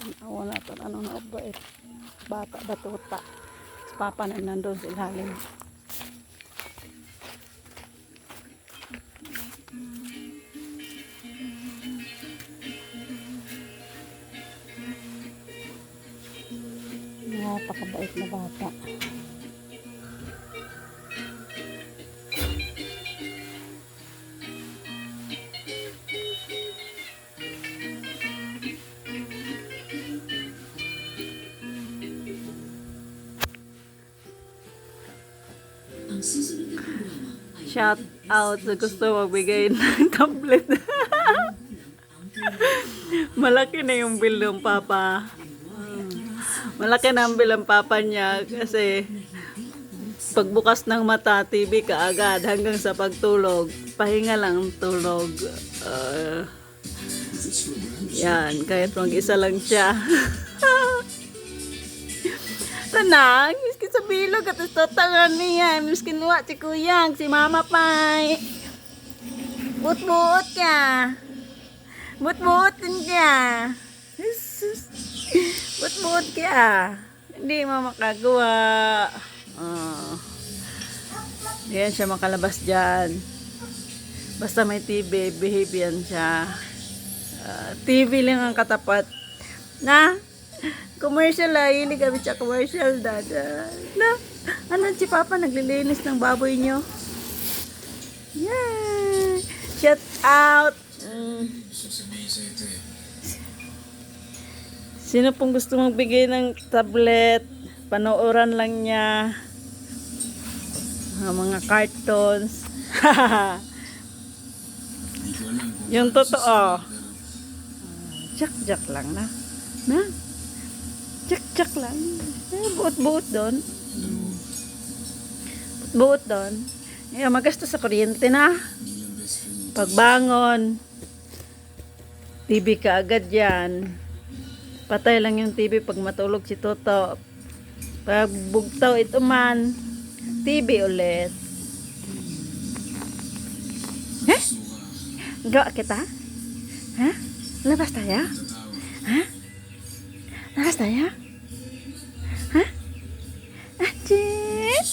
Tanawa natin ano na ba bata batuta. Si Papa na nandun sa ilalim. Napakabait na bata. Shout out sa gusto magbigay ng tablet. Malaki na yung bill ng papa. Malaki na ang bill ng papa niya kasi pagbukas ng mata, TV kaagad hanggang sa pagtulog. Pahinga lang ang tulog. Yan, kahit mag-isa lang siya. Tanang, miskin sa bilog at tatangan niya. Miskin wa si kuyang, si mama pay. But-but ka. But-butin ka. But-but ka. Hindi mo makagawa. Yan siya makalabas dyan. Basta may TV, behave yan siya. TV lang ang katapat. Na? Commercial ay, hilig kami siya commercial, dada. Na, ano si Papa, naglilinis ng baboy nyo? Yay! Shout out! Sino pong gusto magbigay ng tablet? Panooran lang niya. Mga cartoons. Yung totoo. Jack lang na. Na? Jack lang. Buot-buot doon. Buot doon. Magastos sa kuryente na. Pagbangon. TV ka agad yan. Patay lang yung TV pag matulog si Toto. Pag bugtaw ito man. TV ulit. Gawa kita? Ha? Labas tayo? Ha? Labas tayo? Ha? Achit!